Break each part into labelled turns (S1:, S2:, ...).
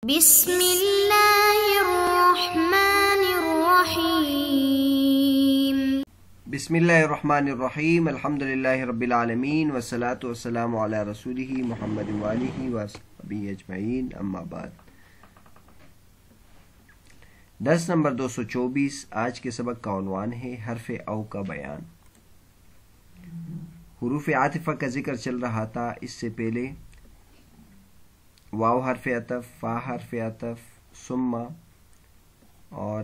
S1: بسم اللہ الرحمن الرحیم
S2: بسم اللہ الرحمن الرحیم الحمدللہ رب العالمین والصلاة والسلام علی رسولہ محمد وآلہ وصحبہ اجمعین اما بعد۔ درس نمبر 224۔ آج کے سبق کا عنوان ہے حرف او کا بیان۔ حروف عاطفہ کا ذکر چل رہا تھا، اس سے پہلے واو حرف عطف، فا حرف عطف، ثم اور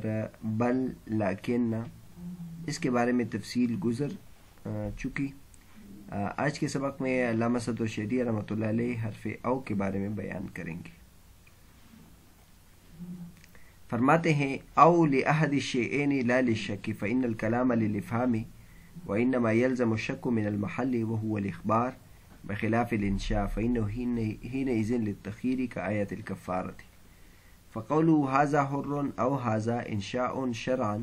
S2: بل، لیکن اس کے بارے میں تفصیل گزر چکی۔ آج کے سبق میں علامہ صدر شہری رحمۃ اللہ علیہ حرف او کے بارے میں بیان کریں گے۔ فرماتے ہیں او لأحد الشيئين لا للشك فإن الكلام للإفهام وإنما يلزم الشك من المحل وهو الإخبار بخلاف الإنشاء فإنه حينئذ للتخيير كآية الكفارة فقوله هذا حر أو هذا إنشاء شرعا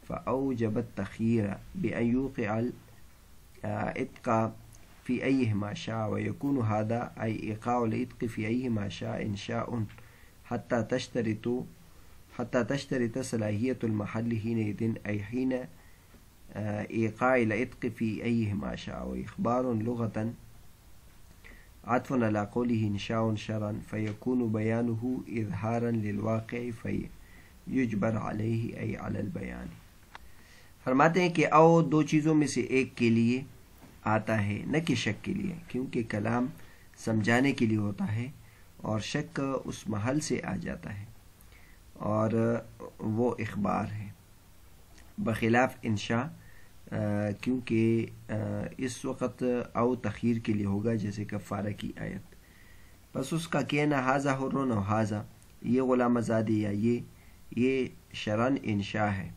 S2: فأوجب التخيير بأن يوقع الإتق في أيهما شاء ويكون هذا أي إيقاع الإتق في أيهما شاء إنشاء حتى تشترط صلاحية المحل حينئذ أي حين إيقاع الإتق في أيهما شاء وإخبار لغة عطف على قوله انشاء شرعا فيكون بيانه اظہارا للواقع فيجبر عليه أي على البيان۔ فرماتے ہیں کہ او دو چیزوں میں سے ایک کے لیے آتا ہے، نہ کہ شک کے لیے، کیونکہ کلام سمجھانے کے لیے ہوتا ہے اور شک اس محل سے آ جاتا ہے اور وہ اخبار ہے، بخلاف انشاء، کیونکہ اس وقت او تخیر کے لیے ہوگا جیسے کفارہ کی آیت۔ بس اس کا کہنا ھذا حر و ھذا، یہ غلام آزادی یا یہ شرعن انشاء ہے،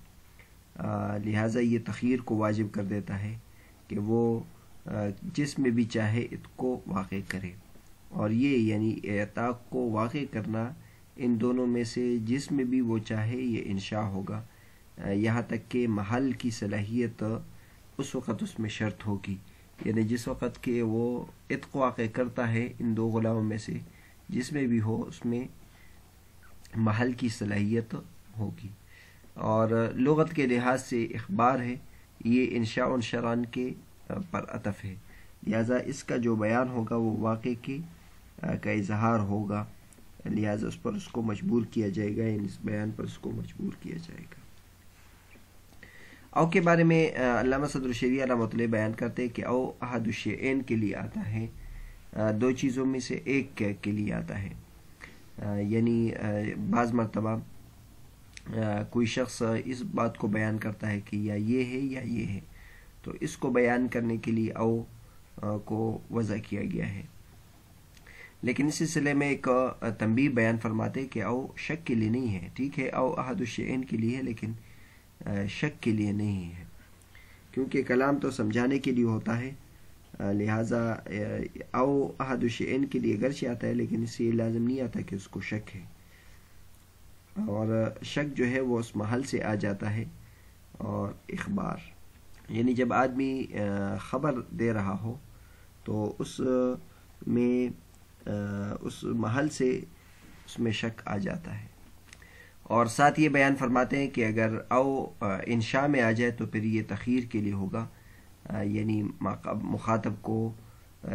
S2: لہٰذا یہ تخیر کو واجب کر دیتا ہے کہ وہ جس میں بھی چاہے اس کو واقع کرے، اور یہ یعنی اعتاق کو واقع کرنا ان دونوں میں سے جس میں بھی وہ چاہے یہ انشاء ہوگا، یہاں تک کہ محل کی صلاحیت اس وقت اس میں شرط ہوگی، یعنی جس وقت کہ وہ عتق واقع کرتا ہے ان دو غلاموں میں سے جس میں بھی ہو، اس میں محل کی صلاحیت ہوگی۔ اور لغت کے لحاظ سے اخبار ہے، یہ انشاء شرعن کے پر عطف ہے، لہذا اس کا جو بیان ہوگا وہ واقع کا اظہار ہوگا، لہذا اس پر اس کو مجبور کیا جائے گا، یعنی اس بیان پر اس کو مجبور کیا جائے گا۔ او کے بارے میں علامہ صدر شہری رحمۃ اللہ بیان کرتے ہیں کہ او احد الشیئین کے لیے آتا ہے، دو چیزوں میں سے ایک کے لیے آتا ہے، یعنی بعض مرتبہ کوئی شخص اس بات کو بیان کرتا ہے کہ یا یہ ہے یا یہ ہے، تو اس کو بیان کرنے کے لیے او کو وضع کیا گیا ہے۔ لیکن اس سلسلے میں ایک تنبیہ بیان فرماتے کہ او شک کے لیے نہیں ہے، ٹھیک ہے او احد الشیئین کے لیے ہے لیکن شک کے لیے نہیں ہے، کیونکہ کلام تو سمجھانے کے لیے ہوتا ہے، لہٰذا او احد الشیئین کے لیے اگرچہ آتا ہے لیکن اس سے یہ لازم نہیں آتا کہ اس کو شک ہے، اور شک جو ہے وہ اس محل سے آ جاتا ہے۔ اور اخبار یعنی جب آدمی خبر دے رہا ہو تو اس میں اس محل سے اس میں شک آ جاتا ہے۔ اور ساتھ یہ بیان فرماتے ہیں کہ اگر او انشاء میں آ جائے تو پھر یہ تخیر کے لیے ہوگا، یعنی مخاطب کو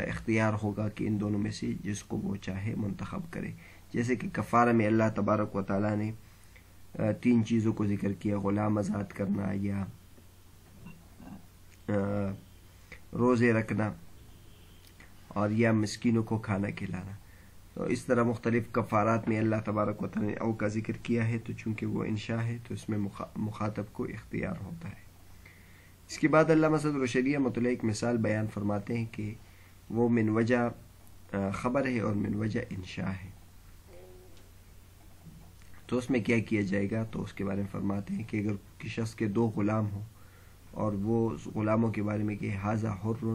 S2: اختیار ہوگا کہ ان دونوں میں سے جس کو وہ چاہے منتخب کرے، جیسے کہ کفارہ میں اللہ تبارک و تعالیٰ نے 3 چیزوں کو ذکر کیا، غلام آزاد کرنا یا روزے رکھنا اور یا مسکینوں کو کھانا کھلانا۔ تو اس طرح مختلف کفارات میں اللہ تبارک و تعالیٰ نے او کا ذکر کیا ہے، تو چونکہ وہ انشاء ہے تو اس میں مخاطب کو اختیار ہوتا ہے۔ اس کے بعد علامہ صدر شہری رحمۃ اللہ ایک مثال بیان فرماتے ہیں کہ وہ من وجہ خبر ہے اور من وجہ انشاء ہے، تو اس میں کیا کیا جائے گا، تو اس کے بارے میں فرماتے ہیں کہ اگر کسی شخص کے 2 غلام ہوں اور وہ غلاموں کے بارے میں کہ ھذا حر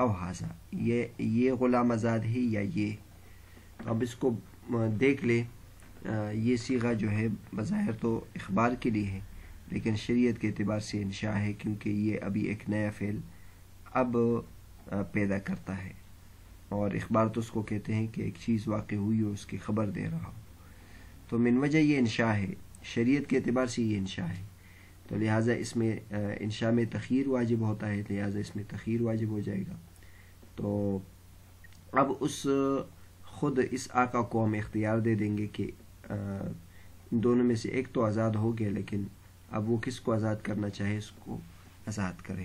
S2: او ھذا، یہ غلام آزاد ہے یا یہ، اب اس کو دیکھ لے، یہ صیغہ جو ہے بظاہر تو اخبار کے لیے ہے لیکن شریعت کے اعتبار سے انشاء ہے، کیونکہ یہ ابھی ایک نیا فعل اب پیدا کرتا ہے، اور اخبار تو اس کو کہتے ہیں کہ ایک چیز واقع ہوئی ہو اس کی خبر دے رہا ہو۔ تو من وجہ یہ انشاء ہے، شریعت کے اعتبار سے یہ انشاء ہے، تو لہٰذا اس میں انشاء میں تخیر واجب ہوتا ہے، لہٰذا اس میں تخیر واجب ہو جائے گا۔ تو اب خود اس آقا کو ہم اختیار دے دیں گے کہ ان دونوں میں سے ایک تو آزاد ہو گیا، لیکن اب وہ کس کو آزاد کرنا چاہے اس کو آزاد کرے،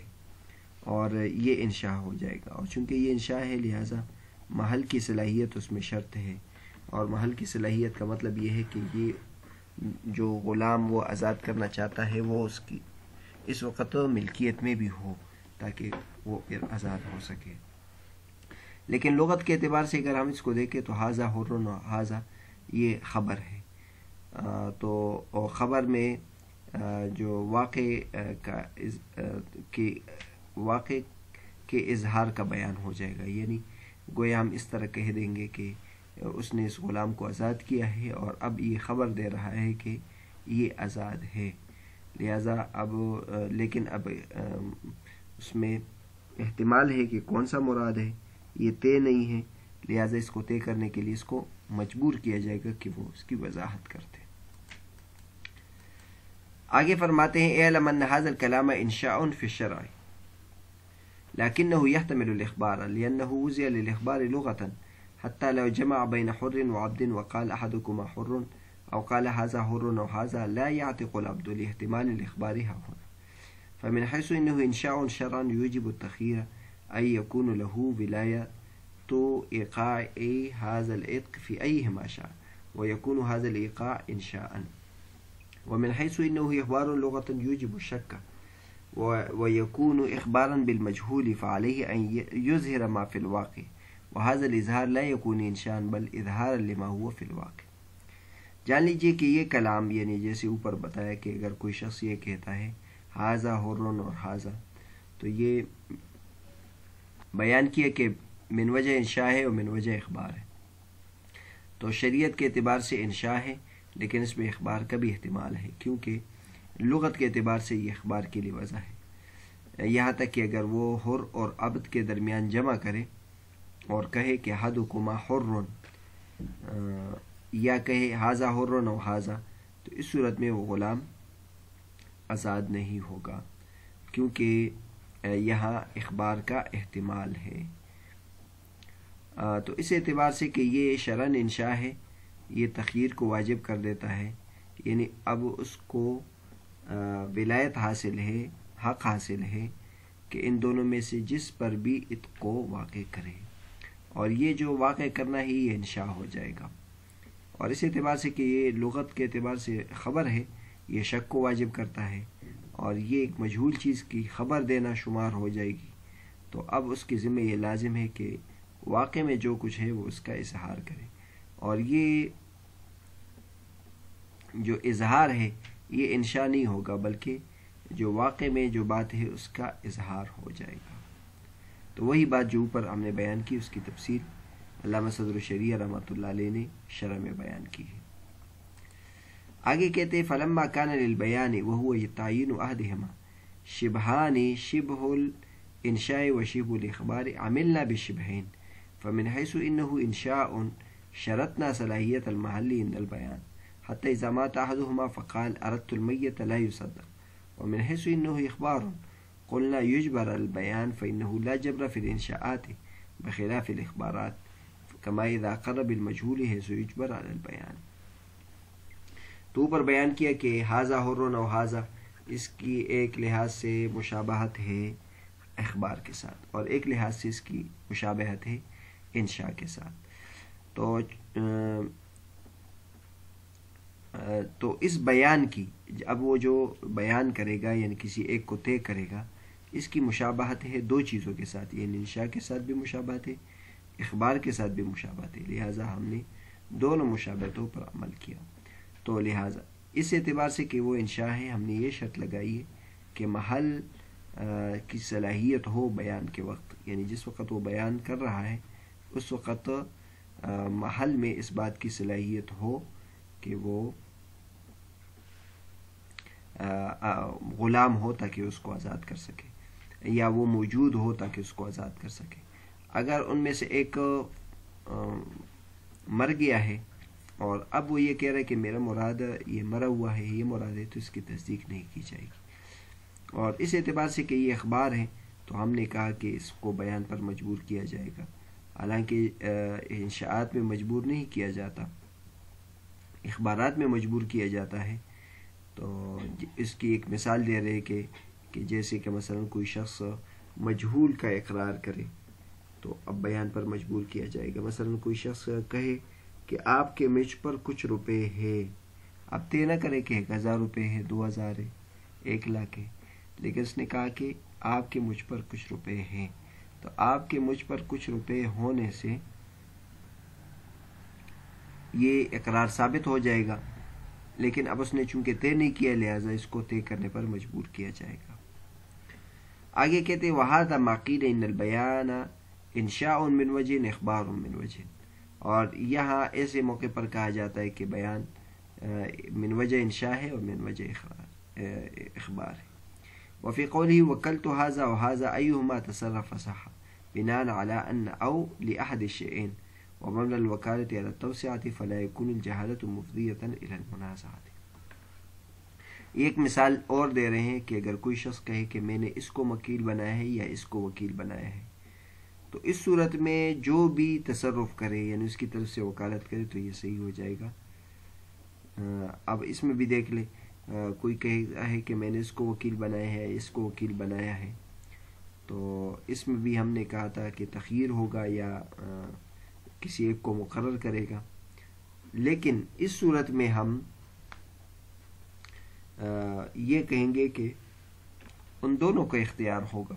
S2: اور یہ انشاء ہو جائے گا۔ اور چونکہ یہ انشاء ہے لہٰذا محل کی صلاحیت اس میں شرط ہے، اور محل کی صلاحیت کا مطلب یہ ہے کہ یہ جو غلام وہ آزاد کرنا چاہتا ہے وہ اس کی اس وقت ملکیت میں بھی ہو تاکہ وہ پھر آزاد ہو سکے۔ لیکن لغت کے اعتبار سے اگر ہم اس کو دیکھیں تو حاذا حر و حاذا یہ خبر ہے، تو خبر میں جو واقع کے اظہار کا بیان ہو جائے گا، یعنی گویا ہم اس طرح کہہ دیں گے کہ اس نے اس غلام کو آزاد کیا ہے اور اب یہ خبر دے رہا ہے کہ یہ آزاد ہے، لہذا لیکن اب اس میں احتمال ہے کہ کون سا مراد ہے یہ طے نہیں ہے، لہذا اس کو طے کرنے کے لیے اس کو مجبور کیا جائے گا کہ وہ اس کی وضاحت کرتے۔ آگے فرماتے ہیں اعلم ان هذا الكلام انشاء في الشرع لكنه يحتمل الاخبار لانه وزع للاخبار لغة حتى لو جمع بين حر وعبد وقال احدكما حر او قال هذا حر او هذا لا يعتق العبد لاحتمال الاخبار ها هنا، فمن حيث انه انشاء شرعا يوجب التخيير أن يكون له ولاية إيقاع هذا العتق في أيهما شاء، ويكون هذا الإيقاع إنشاء. ومن حيث إنه إخبار لغة يوجب الشك ويكون إخبارا بالمجهول، فعليه أن يظهر ما في الواقع، وهذا الإظهار لا يكون إنشاء بل إظهارا لما هو في الواقع۔ جان لیجئے کہ یہ کلام یعنی جیسے اوپر بتایا کہ اگر کوئی شخص یہ کہتا ہے حاذا حر اور حاذا، تو یہ بیان کیا کہ من وجہ انشاء ہے اور من وجہ اخبار ہے، تو شریعت کے اعتبار سے انشاء ہے لیکن اس میں اخبار کا بھی احتمال ہے، کیونکہ لغت کے اعتبار سے یہ اخبار کے لیے وضع ہے، یہاں تک کہ اگر وہ حر اور عبد کے درمیان جمع کرے اور کہے کہ احدکما حر، یا کہے ھذا حر و ھذا، تو اس صورت میں وہ غلام آزاد نہیں ہوگا، کیونکہ یہاں اخبار کا احتمال ہے۔ تو اس اعتبار سے کہ یہ شرعاً انشاء ہے، یہ تخییر کو واجب کر دیتا ہے، یعنی اب اس کو ولایت حاصل ہے، حق حاصل ہے کہ ان دونوں میں سے جس پر بھی عتق کو واقع کرے، اور یہ جو واقع کرنا ہی یہ انشاء ہو جائے گا۔ اور اس اعتبار سے کہ یہ لغت کے اعتبار سے خبر ہے، یہ شک کو واجب کرتا ہے، اور یہ ایک مجہول چیز کی خبر دینا شمار ہو جائے گی، تو اب اس کے ذمہ یہ لازم ہے کہ واقع میں جو کچھ ہے وہ اس کا اظہار کرے، اور یہ جو اظہار ہے یہ انشاء نہیں ہوگا بلکہ جو واقع میں جو بات ہے اس کا اظہار ہو جائے گا۔ تو وہی بات جو اوپر ہم نے بیان کی اس کی تفصیل علامہ صدر الشریعہ رحمۃ اللہ علیہ نے شرح میں بیان کی ہے۔ آگے کہتے ہیں فلما كان للبيان وهو تعيين أحدهما شبهان شبه الإنشاء وشبه الإخبار عملنا بالشبهين، فمن حيث إنه إنشاء شرطنا صلاحية المحل عند البيان حتى إذا مات أحدهما فقال أردت الميت لا يصدق، ومن حيث إنه إخبار قلنا يجبر البيان فإنه لا جبر في الإنشاءات بخلاف الإخبارات، كما إذا قرب المجهول حيث يجبر على البيان۔ تو اوپر بیان کیا کہ ھذا حر و ھذا اس کی ایک لحاظ سے مشابہت ہے اخبار کے ساتھ، اور ایک لحاظ سے اس کی مشابہت ہے انشاء کے ساتھ۔ تو اس بیان کی اب وہ جو بیان کرے گا یعنی کسی ایک کو طے کرے گا، اس کی مشابہت ہے دو چیزوں کے ساتھ، یعنی انشاء کے ساتھ بھی مشابہت ہے، اخبار کے ساتھ بھی مشابہت ہے، لہٰذا ہم نے دونوں مشابہتوں پر عمل کیا۔ تو لہٰذا اس اعتبار سے کہ وہ انشاء ہے، ہم نے یہ شرط لگائی ہے کہ محل کی صلاحیت ہو بیان کے وقت، یعنی جس وقت وہ بیان کر رہا ہے اس وقت محل میں اس بات کی صلاحیت ہو کہ وہ غلام ہو تاکہ اس کو آزاد کر سکے، یا وہ موجود ہو تاکہ اس کو آزاد کر سکے۔ اگر ان میں سے ایک مر گیا ہے اور اب وہ یہ کہہ رہا ہے کہ میرا مراد یہ مرا ہوا ہے، یہ مراد ہے، تو اس کی تصدیق نہیں کی جائے گی۔ اور اس اعتبار سے کہ یہ اخبار ہے تو ہم نے کہا کہ اس کو بیان پر مجبور کیا جائے گا، حالانکہ انشاءات میں مجبور نہیں کیا جاتا، اخبارات میں مجبور کیا جاتا ہے۔ تو اس کی ایک مثال دے رہے کہ جیسے کہ مثلا کوئی شخص مجہول کا اقرار کرے تو اب بیان پر مجبور کیا جائے گا۔ مثلا کوئی شخص کہے کہ آپ کے مجھ پر کچھ روپے ہے، اب طے نہ کرے کہ 1000 روپے ہے، 2000 ہے، 1,00,000 ہے، لیکن اس نے کہا کہ آپ کے مجھ پر کچھ روپے ہیں، تو آپ کے مجھ پر کچھ روپے ہونے سے یہ اقرار ثابت ہو جائے گا، لیکن اب اس نے چونکہ طے نہیں کیا لہذا اس کو طے کرنے پر مجبور کیا جائے گا۔ آگے کہتے ہیں وَهَذَا مَا قِيلَ إِنَّ الْبَيَانَ إِنشَاءٌ مِّن وَجْهٍ إِخْبَارٌ مِّن وَجْهٍ، اور یہاں ایسے موقع پر کہا جاتا ہے کہ بیان من وجہ انشاء ہے اور من وجہ اخبار ہے۔ وفي قوله وكلت هذا وهذا أيهما تصرف صح بناء على أن أو لأحد الشيئين ومبنى الوكالة على التوسعة فلا يكون الجهالة مفضية إلى المنازعة۔ ایک مثال اور دے رہے ہیں کہ اگر کوئی شخص کہے کہ میں نے اس کو وکیل بنایا ہے یا اس کو وکیل بنایا ہے، تو اس صورت میں جو بھی تصرف کرے یعنی اس کی طرف سے وکالت کرے تو یہ صحیح ہو جائے گا۔ اب اس میں بھی دیکھ لیں، کوئی کہے ہے کہ میں نے اس کو وکیل بنایا ہے، اس کو وکیل بنایا ہے، تو اس میں بھی ہم نے کہا تھا کہ تخییر ہوگا یا کسی ایک کو مقرر کرے گا، لیکن اس صورت میں ہم یہ کہیں گے کہ ان دونوں کا اختیار ہوگا،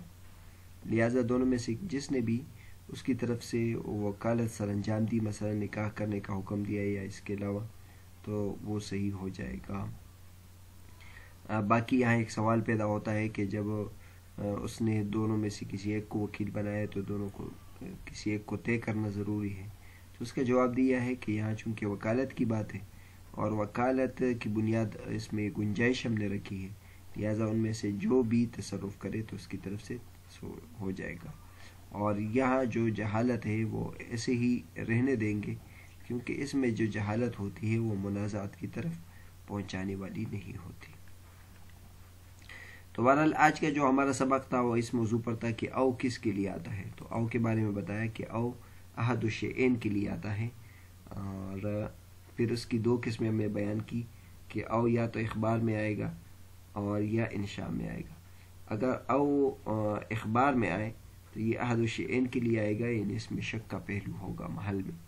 S2: لہذا دونوں میں سے جس نے بھی اس کی طرف سے وکالت سر انجام دی، مثلا نکاح کرنے کا حکم دیا یا اس کے علاوہ، تو وہ صحیح ہو جائے گا۔ باقی یہاں ایک سوال پیدا ہوتا ہے کہ جب اس نے دونوں میں سے کسی ایک کو وکیل بنایا تو دونوں کو کسی ایک کو طے کرنا ضروری ہے، تو اس کا جواب دیا ہے کہ یہاں چونکہ وکالت کی بات ہے اور وکالت کی بنیاد اس میں گنجائش ہم نے رکھی ہے، لہذا ان میں سے جو بھی تصرف کرے تو اس کی طرف سے ہو جائے گا، اور یہاں جو جہالت ہے وہ ایسے ہی رہنے دیں گے کیونکہ اس میں جو جہالت ہوتی ہے وہ منازعات کی طرف پہنچانے والی نہیں ہوتی۔ تو بہرحال آج کا جو ہمارا سبق تھا وہ اس موضوع پر تھا کہ او کس کے لیے آتا ہے، تو او کے بارے میں بتایا کہ او احد الشیئین کے لیے آتا ہے، اور پھر اس کی دو قسمیں ہم نے بیان کی کہ او یا تو اخبار میں آئے گا اور یا انشاء میں آئے گا۔ اگر او اخبار میں آئے تو یہ احد الشیئین کے لیے آئے گا، یعنی اس میں شک کا پہلو ہوگا محل میں،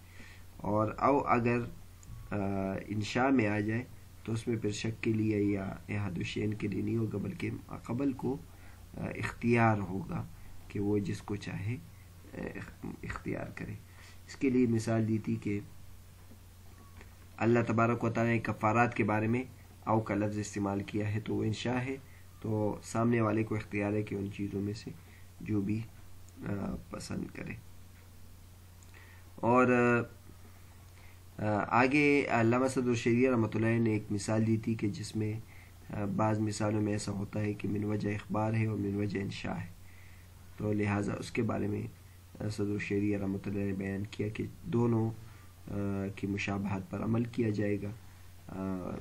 S2: اور او اگر انشاء میں آ جائے تو اس میں پھر شک کے لیے یا احد الشیئین کے لیے نہیں ہوگا، بلکہ قبل کو اختیار ہوگا کہ وہ جس کو چاہے اختیار کرے۔ اس کے لیے مثال دی تھی کہ اللہ تبارک و تعالیٰ نے کفارات کے بارے میں او کا لفظ استعمال کیا ہے تو وہ انشاء ہے، تو سامنے والے کو اختیار ہے کہ ان چیزوں میں سے جو بھی پسند کرے۔ اور آگے علامہ صدر شریعہ رحمۃ اللہ نے ایک مثال دی تھی کہ جس میں بعض مثالوں میں ایسا ہوتا ہے کہ من وجہ اخبار ہے اور من وجہ انشاء ہے، تو لہٰذا اس کے بارے میں صدر شریعہ رحمۃ اللہ نے بیان کیا کہ دونوں کی مشابہت پر عمل کیا جائے گا۔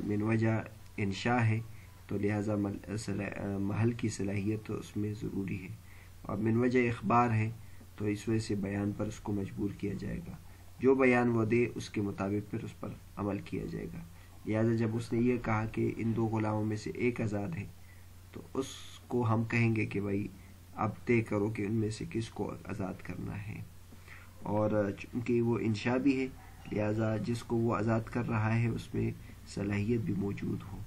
S2: من وجہ انشاء ہے تو لہٰذا محل کی صلاحیت تو اس میں ضروری ہے، اور من وجہ اخبار ہے تو اس وجہ سے بیان پر اس کو مجبور کیا جائے گا، جو بیان وہ دے اس کے مطابق پھر اس پر عمل کیا جائے گا۔ لہٰذا جب اس نے یہ کہا کہ ان دو غلاموں میں سے ایک آزاد ہے تو اس کو ہم کہیں گے کہ بھائی اب طے کرو کہ ان میں سے کس کو آزاد کرنا ہے، اور چونکہ وہ انشاء بھی ہے لہٰذا جس کو وہ آزاد کر رہا ہے اس میں صلاحیت بھی موجود ہو۔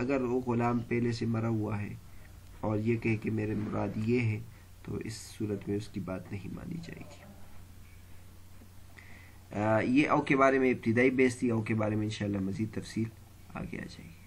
S2: اگر وہ غلام پہلے سے مرا ہوا ہے اور یہ کہے کہ میرے مراد یہ ہے تو اس صورت میں اس کی بات نہیں مانی جائے گی۔ یہ او کے بارے میں ابتدائی بحث تھی، او کے بارے میں انشاءاللہ مزید تفصیل آگے آ جائے گی۔